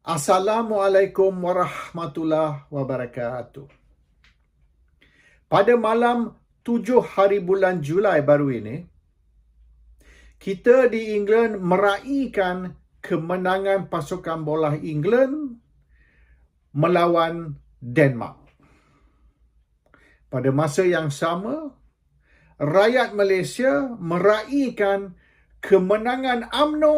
Assalamualaikum warahmatullahi wabarakatuh. Pada malam 7 hari bulan Julai baru ini, kita di England meraihkan kemenangan pasukan bola England melawan Denmark. Pada masa yang sama, rakyat Malaysia meraihkan kemenangan UMNO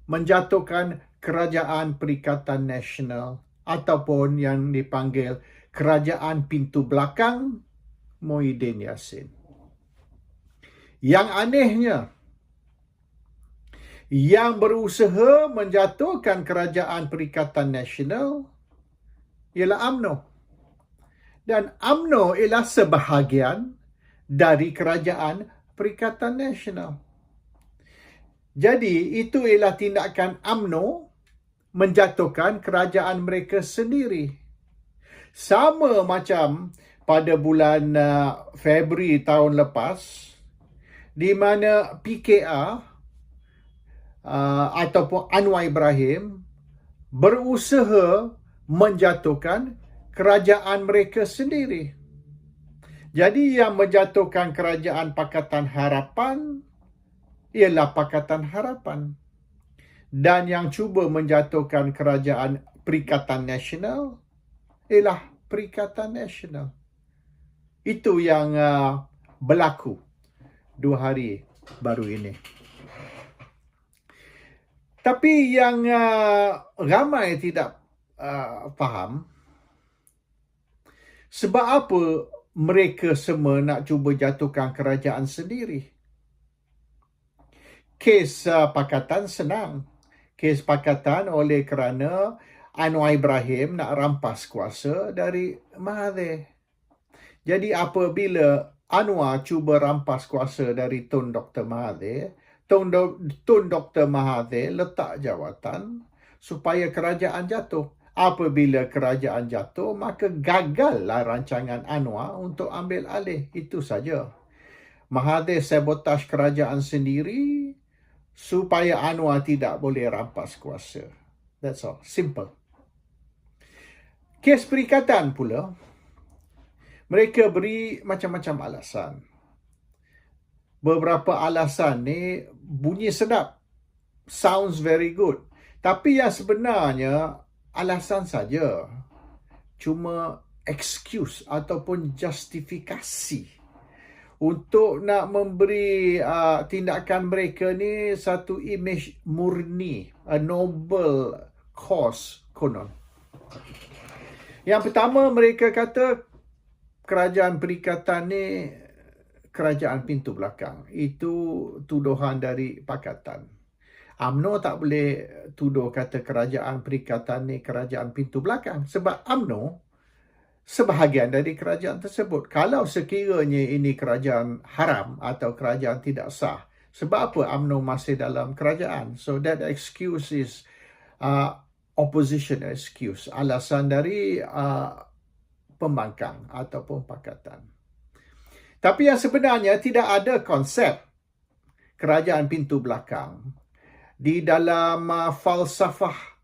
menjatuhkan Kerajaan Perikatan Nasional ataupun yang dipanggil Kerajaan Pintu Belakang Muhyiddin Yassin. Yang anehnya, yang berusaha menjatuhkan Kerajaan Perikatan Nasional ialah UMNO. Dan UMNO ialah sebahagian dari Kerajaan Perikatan Nasional. Jadi, itu ialah tindakan UMNO menjatuhkan kerajaan mereka sendiri. Sama macam pada bulan Februari tahun lepas, di mana PKR ataupun Anwar Ibrahim berusaha menjatuhkan kerajaan mereka sendiri. Jadi yang menjatuhkan kerajaan Pakatan Harapan ialah Pakatan Harapan. Dan yang cuba menjatuhkan kerajaan Perikatan Nasional ialah Perikatan Nasional. Itu yang berlaku 2 hari baru ini. Tapi yang ramai tidak faham, sebab apa mereka semua nak cuba jatuhkan kerajaan sendiri. Kes Pakatan senang. Kes Pakatan oleh kerana Anwar Ibrahim nak rampas kuasa dari Mahathir. Jadi apabila Anwar cuba rampas kuasa dari Tun Dr. Mahathir, Tun Dr. Mahathir letak jawatan supaya kerajaan jatuh. Apabila kerajaan jatuh, maka gagallah rancangan Anwar untuk ambil alih. Itu saja. Mahathir sabotaj kerajaan sendiri supaya Anwar tidak boleh rampas kuasa. That's all. Simple. Kes perikatan pula, mereka beri macam-macam alasan. Beberapa alasan ni bunyi sedap. Sounds very good. Tapi yang sebenarnya alasan saja. Cuma excuse ataupun justifikasi untuk nak memberi tindakan mereka ni satu imej murni, a noble cause konon. Yang pertama, mereka kata kerajaan perikatan ni kerajaan pintu belakang. Itu tuduhan dari Pakatan. UMNO tak boleh tuduh kata kerajaan perikatan ni kerajaan pintu belakang. Sebab UMNO sebahagian dari kerajaan tersebut. Kalau sekiranya ini kerajaan haram atau kerajaan tidak sah, sebab apa UMNO masih dalam kerajaan? So that excuse is opposition excuse, alasan dari pembangkang ataupun Pakatan. Tapi yang sebenarnya tidak ada konsep kerajaan pintu belakang di dalam falsafah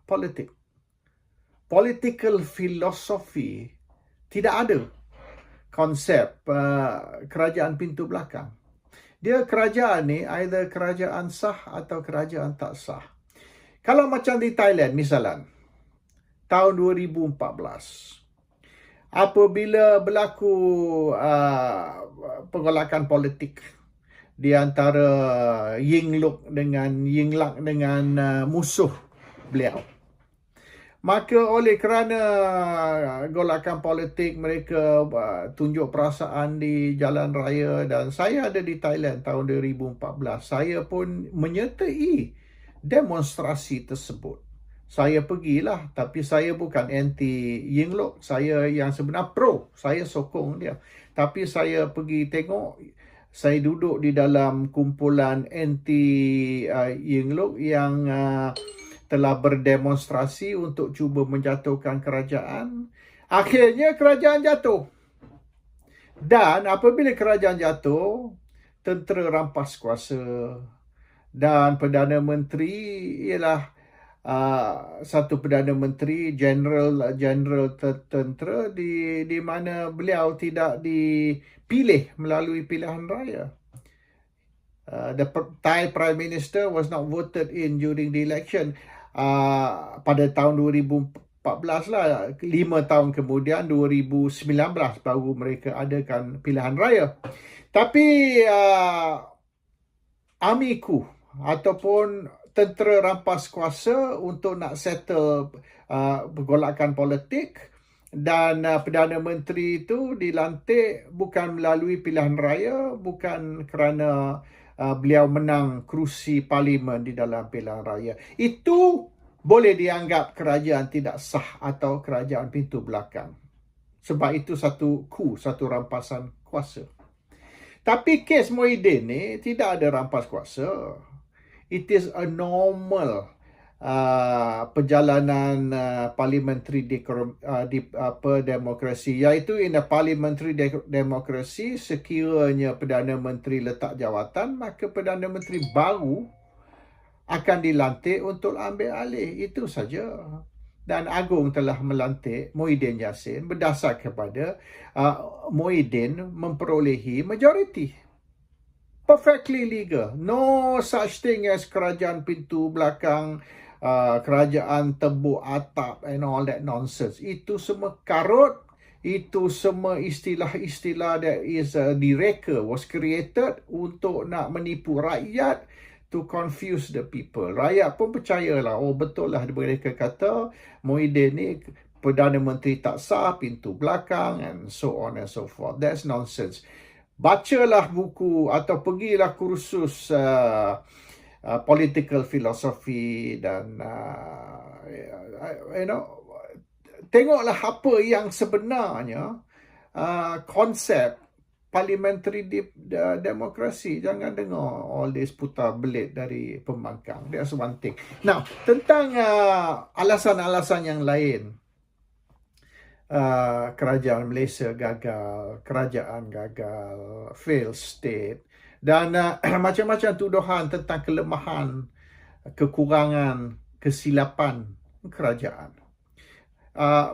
politik. Political philosophy, tidak ada konsep kerajaan pintu belakang. Dia kerajaan ni either kerajaan sah atau kerajaan tak sah. Kalau macam di Thailand misalan, tahun 2014, apabila berlaku penggolakan politik di antara Yingluck dengan musuh beliau, maka oleh kerana golakan politik, mereka tunjuk perasaan di jalan raya, dan saya ada di Thailand tahun 2014. Saya pun menyertai demonstrasi tersebut. Saya pergilah, tapi saya bukan anti Yingluck. Saya yang sebenar pro. Saya sokong dia. Tapi saya pergi tengok, saya duduk di dalam kumpulan anti Yingluck yang telah berdemonstrasi untuk cuba menjatuhkan kerajaan. Akhirnya kerajaan jatuh. Dan apabila kerajaan jatuh, tentera rampas kuasa. Dan Perdana Menteri ialah satu Perdana Menteri, General tentera di mana beliau tidak dipilih melalui pilihan raya. The Thai Prime Minister was not voted in during the election. Pada tahun 2014 lah, 5 tahun kemudian 2019 baru mereka adakan pilihan raya. Tapi army coup ataupun tentera rampas kuasa untuk nak settle pergolakan politik, dan Perdana Menteri itu dilantik bukan melalui pilihan raya, bukan kerana beliau menang kerusi parlimen di dalam pilihan raya. Itu boleh dianggap kerajaan tidak sah atau kerajaan pintu belakang. Sebab itu satu coup, satu rampasan kuasa. Tapi kes Muhyiddin ni tidak ada rampas kuasa. It is a normal perjalanan parliamentary demokrasi, iaitu in a parliamentary demokrasi, sekiranya Perdana Menteri letak jawatan, maka Perdana Menteri baru akan dilantik untuk ambil alih. Itu saja. Dan Agong telah melantik Muhyiddin Yassin berdasar kepada Muhyiddin memperolehi majoriti. Perfectly legal. No such thing as kerajaan pintu belakang, kerajaan tembok atap and all that nonsense. Itu semua karut. Itu semua istilah-istilah that is direka, was created untuk nak menipu rakyat, to confuse the people. Rakyat pun percayalah, oh betul lah mereka kata Muhyiddin ni Perdana Menteri tak sah, pintu belakang, and so on and so forth. That's nonsense. Bacalah buku atau pergilah kursus political philosophy dan tengoklah apa yang sebenarnya konsep parliamentary demokrasi. Jangan dengar all this putar belit dari pembangkang. That's one thing. Now, tentang alasan-alasan yang lain. Kerajaan Malaysia gagal, kerajaan gagal, failed state, dan macam-macam tuduhan tentang kelemahan, kekurangan, kesilapan kerajaan.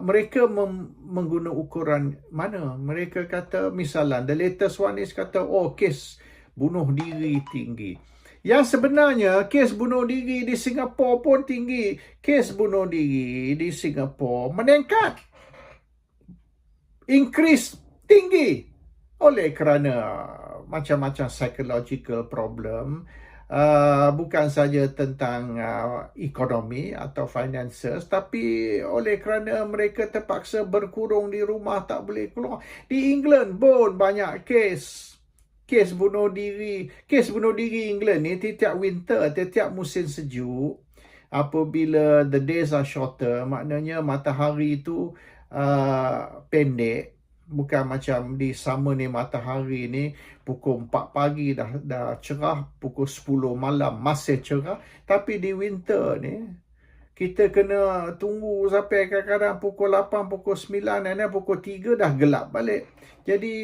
Mereka menggunakan ukuran mana? Mereka kata, misalnya, the latest one is kata, oh, kes bunuh diri tinggi. Yang sebenarnya, kes bunuh diri di Singapura pun tinggi. Kes bunuh diri di Singapura meningkat. Increase tinggi oleh kerana macam-macam psychological problem, bukan saja tentang ekonomi atau finances, tapi oleh kerana mereka terpaksa berkurung di rumah, tak boleh keluar. Di England pun banyak kes bunuh diri. Kes bunuh diri England ni setiap winter, setiap musim sejuk, apabila the days are shorter, maknanya matahari itu pendek. Bukan macam di summer ni, matahari ni pukul 4 pagi dah cerah, pukul 10 malam masih cerah. Tapi di winter ni kita kena tunggu sampai kadang-kadang pukul 8, pukul 9, dan pukul 3 dah gelap balik. Jadi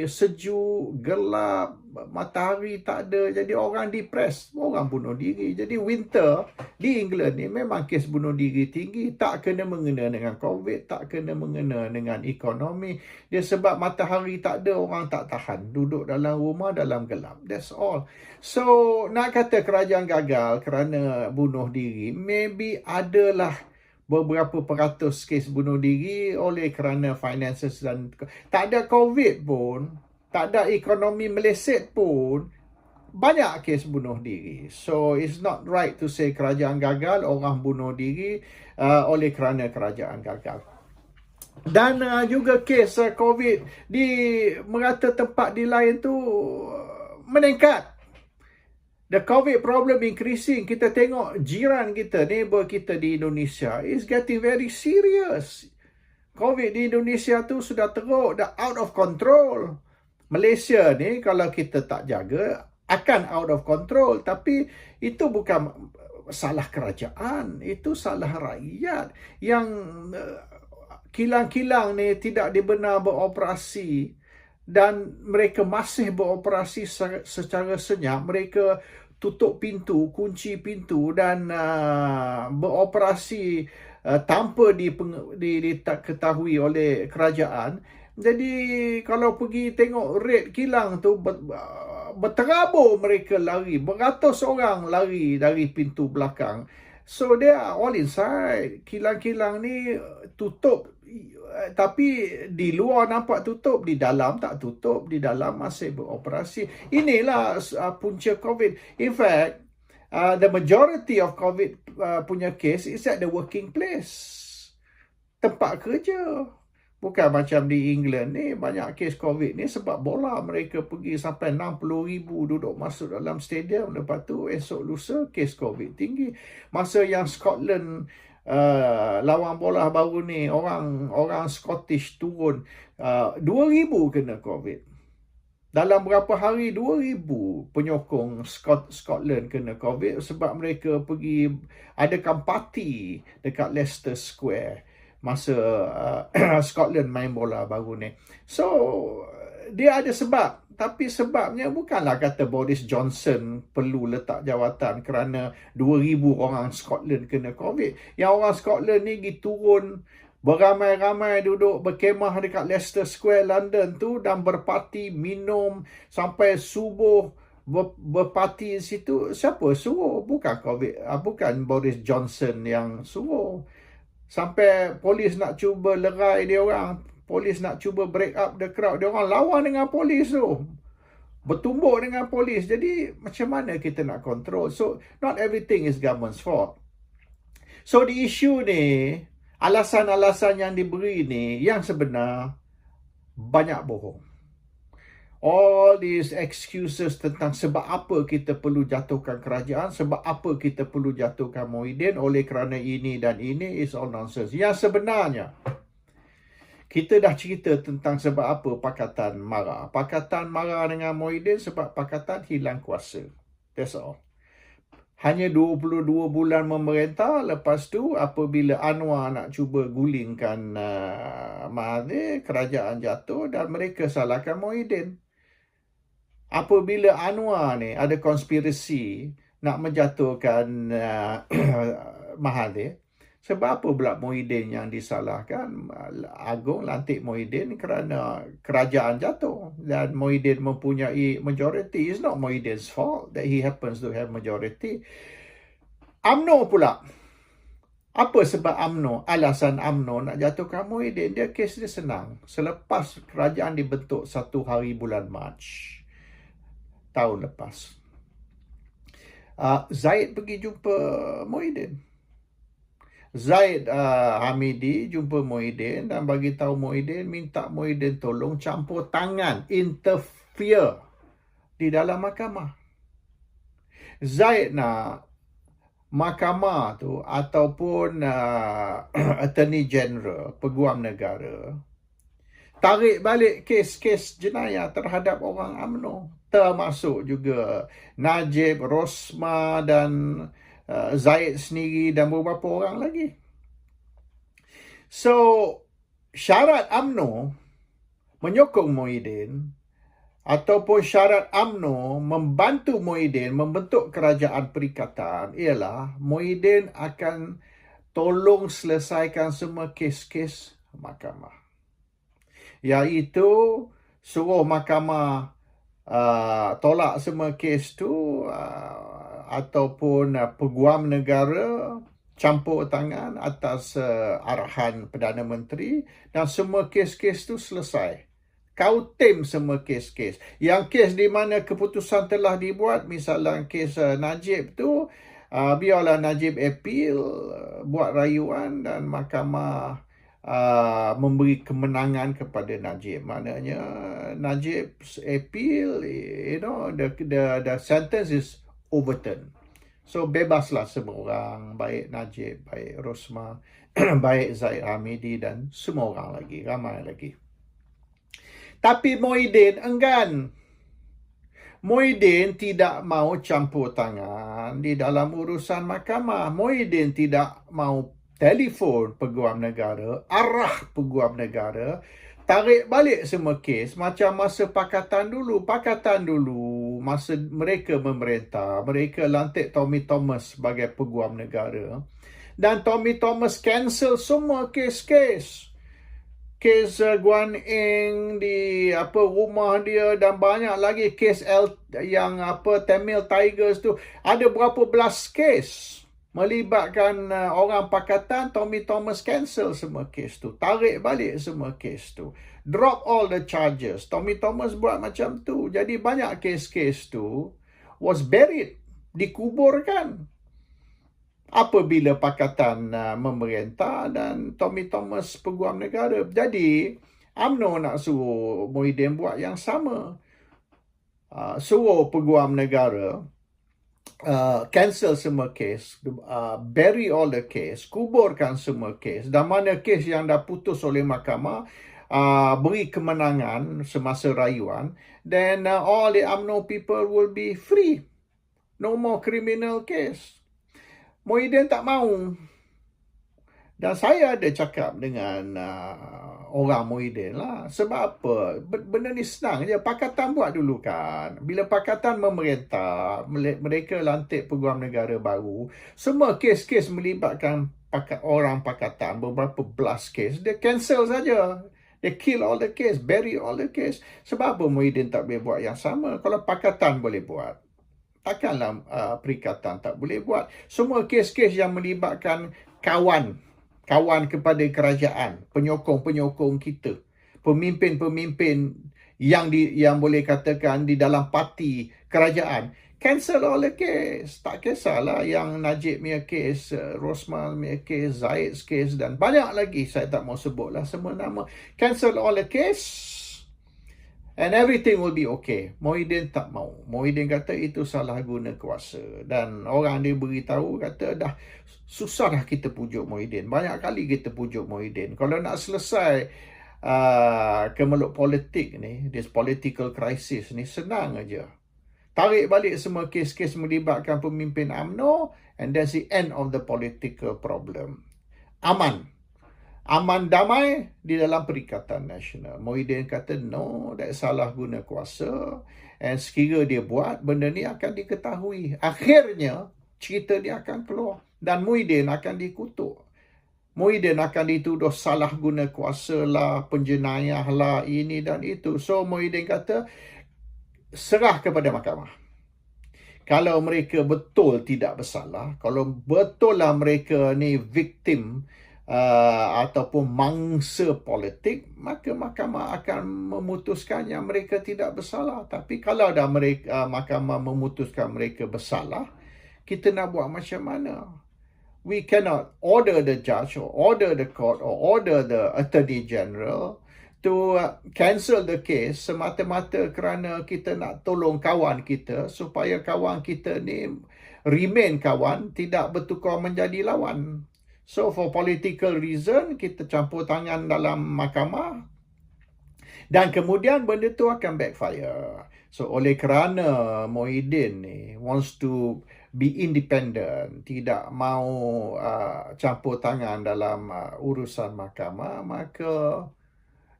sejuk, gelap, matahari tak ada. Jadi orang depressed, orang bunuh diri. Jadi winter di England ni memang kes bunuh diri tinggi. Tak kena mengena dengan COVID, tak kena mengena dengan ekonomi. Dia sebab matahari tak ada, orang tak tahan. Duduk dalam rumah, dalam gelap. That's all. So, nak kata kerajaan gagal kerana bunuh diri, maybe adalah beberapa peratus kes bunuh diri oleh kerana finances, dan tak ada COVID pun, tak ada ekonomi meleset pun, banyak kes bunuh diri. So it's not right to say kerajaan gagal, orang bunuh diri oleh kerana kerajaan gagal. Dan juga kes COVID di merata tempat di lain tu meningkat. The COVID problem increasing. Kita tengok jiran kita, neighbor kita di Indonesia is getting very serious. COVID di Indonesia tu sudah teruk, dah out of control. Malaysia ni kalau kita tak jaga akan out of control. Tapi itu bukan salah kerajaan, itu salah rakyat yang kilang-kilang ni tidak dibenar beroperasi. Dan mereka masih beroperasi secara senyap. Mereka tutup pintu, kunci pintu dan beroperasi tanpa diketahui oleh kerajaan. Jadi kalau pergi tengok rate kilang tu, berterabur mereka lari, beratus orang lari dari pintu belakang. So they are all inside. Kilang-kilang ni tutup, tapi di luar nampak tutup, di dalam tak tutup, di dalam masih beroperasi. Inilah punca COVID. In fact, the majority of COVID punya case is at the working place, tempat kerja. Bukan macam di England ni, banyak kes COVID ni sebab bola. Mereka pergi sampai 60,000 duduk masuk dalam stadium. Lepas tu esok lusa kes COVID tinggi. Masa yang Scotland lawan bola baru ni, orang Scottish turun 2,000 kena COVID. Dalam berapa hari 2,000 penyokong Scotland kena COVID sebab mereka pergi adakan parti dekat Leicester Square masa Scotland main bola baru ni. So, dia ada sebab. Tapi sebabnya bukanlah kata Boris Johnson perlu letak jawatan kerana 2,000 orang Scotland kena COVID. Yang orang Scotland ni pergi turun beramai-ramai duduk berkemah dekat Leicester Square, London tu dan berparti, minum sampai subuh, berparti di situ. Siapa suruh? Bukan COVID, bukan Boris Johnson yang suruh. Sampai polis nak cuba lerai dia orang, polis nak cuba break up the crowd, dia orang lawan dengan polis tu, bertumbuk dengan polis. Jadi macam mana kita nak control? So not everything is government's fault. So the issue ni, alasan-alasan yang diberi ni, yang sebenar banyak bohong. All these excuses tentang sebab apa kita perlu jatuhkan kerajaan, sebab apa kita perlu jatuhkan Muhyiddin oleh kerana ini dan ini, is all nonsense. Yang sebenarnya, kita dah cerita tentang sebab apa Pakatan marah. Pakatan marah dengan Muhyiddin sebab Pakatan hilang kuasa. That's all. Hanya 22 bulan memerintah, lepas tu apabila Anwar nak cuba gulingkan Mahathir, kerajaan jatuh dan mereka salahkan Muhyiddin. Apabila Anwar ni ada konspirasi nak menjatuhkan Mahathir, sebab apa pula Muhyiddin yang disalahkan? Agong lantik Muhyiddin kerana kerajaan jatuh dan Muhyiddin mempunyai majority. It's not Muhyiddin's fault that he happens to have majority. UMNO pula. Apa sebab UMNO? Alasan UMNO nak jatuhkan Muhyiddin, dia kes dia senang. Selepas kerajaan dibentuk 1 hari bulan Mac tahun lepas, Zaid pergi jumpa Muhyiddin. Zaid Hamidi jumpa Muhyiddin dan bagi tahu Muhyiddin, minta Muhyiddin tolong campur tangan, interfere di dalam mahkamah. Zaid nak mahkamah tu ataupun Attorney General, Peguam Negara, tarik balik kes-kes jenayah terhadap orang UMNO, termasuk juga Najib, Rosma dan Zaid sendiri dan beberapa orang lagi. So, syarat UMNO menyokong Muhyiddin ataupun syarat UMNO membantu Muhyiddin membentuk kerajaan perikatan ialah Muhyiddin akan tolong selesaikan semua kes-kes mahkamah. Iaitu suruh mahkamah tolak semua kes tu ataupun Peguam Negara campur tangan atas arahan Perdana Menteri dan semua kes-kes tu selesai. Kau tim semua kes-kes. Yang kes di mana keputusan telah dibuat, misalnya kes Najib tu, biarlah Najib appeal, buat rayuan dan mahkamah memberi kemenangan kepada Najib. Maknanya Najib appeal, the sentence is overturned. So bebaslah semua orang, baik Najib, baik Rosma, baik Zaid Hamidi dan semua orang lagi, ramai lagi. Tapi Muhyiddin enggan. Muhyiddin tidak mau campur tangan di dalam urusan mahkamah. Muhyiddin tidak mau telefon Peguam Negara, arah Peguam Negara, tarik balik semua kes macam masa Pakatan dulu. Pakatan dulu, masa mereka memerintah, mereka lantik Tommy Thomas sebagai peguam negara. Dan Tommy Thomas cancel semua kes-kes. Kes Guan Eng di rumah dia dan banyak lagi kes yang Tamil Tigers tu. Ada berapa belas kes melibatkan orang Pakatan. Tommy Thomas cancel semua kes tu. Tarik balik semua kes tu. Drop all the charges. Tommy Thomas buat macam tu. Jadi banyak kes-kes tu was buried. Dikuburkan. Apabila Pakatan memerintah dan Tommy Thomas peguam negara. Jadi, UMNO nak suruh Muhyiddin buat yang sama. Suruh peguam negara cancel semua kes, bury all the case, kuburkan semua kes. Dan mana kes yang dah putus oleh mahkamah, beri kemenangan semasa rayuan, then all the UMNO people will be free. No more criminal case. Muhyiddin tak mahu. Dan saya ada cakap dengan orang Muhyiddin lah. Sebab apa? Benda ni senang je. Pakatan buat dulu kan. Bila Pakatan memerintah, mereka lantik peguam negara baru, semua kes-kes melibatkan orang Pakatan, beberapa belas kes, dia cancel saja. They kill all the case, bury all the case. Sebab apa Muhyiddin tak boleh buat yang sama? Kalau Pakatan boleh buat, takkanlah Perikatan tak boleh buat. Semua kes-kes yang melibatkan kawan kepada kerajaan, penyokong-penyokong kita, pemimpin-pemimpin yang boleh katakan di dalam parti kerajaan, cancel all the case. Tak kisahlah yang Najib punya case, Rosmal punya case, Zaid's case dan banyak lagi, saya tak mau sebutlah semua nama. Cancel all the case. And everything will be okay. Muhyiddin tak mau. Muhyiddin kata itu salah guna kuasa. Dan orang dia beritahu kata dah susah dah kita pujuk Muhyiddin. Banyak kali kita pujuk Muhyiddin. Kalau nak selesai kemeluk politik ni, this political crisis ni, senang aja. Tarik balik semua kes-kes melibatkan pemimpin UMNO and that's the end of the political problem. Aman damai di dalam Perikatan Nasional. Muhyiddin kata no, that salah guna kuasa. And sekira dia buat, benda ni akan diketahui. Akhirnya, cerita dia akan keluar. Dan Muhyiddin akan dikutuk. Muhyiddin akan dituduh salah guna kuasa lah, penjenayah lah, ini dan itu. So Muhyiddin kata, serah kepada mahkamah. Kalau mereka betul tidak bersalah, kalau betul lah mereka ni victim, ataupun mangsa politik, maka mahkamah akan memutuskan yang mereka tidak bersalah. Tapi kalau dah mahkamah memutuskan mereka bersalah, kita nak buat macam mana? We cannot order the judge or order the court or order the attorney general to cancel the case semata-mata kerana kita nak tolong kawan kita supaya kawan kita ni remain kawan, tidak bertukar menjadi lawan. So for political reason, kita campur tangan dalam mahkamah dan kemudian benda tu akan backfire. So oleh kerana Muhyiddin ni wants to be independent, tidak mau campur tangan dalam urusan mahkamah, maka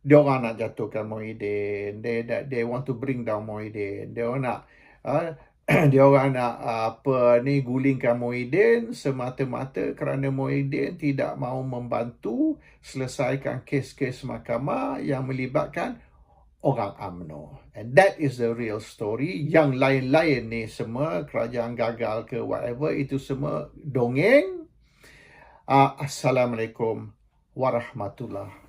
dia orang nak jatuhkan Muhyiddin. They want to bring down Muhyiddin. Dia orang nak gulingkan Muhyiddin semata-mata kerana Muhyiddin tidak mahu membantu selesaikan kes-kes mahkamah yang melibatkan orang UMNO. And that is the real story. Yang lain-lain ni semua, kerajaan gagal ke whatever, itu semua dongeng. Assalamualaikum warahmatullahi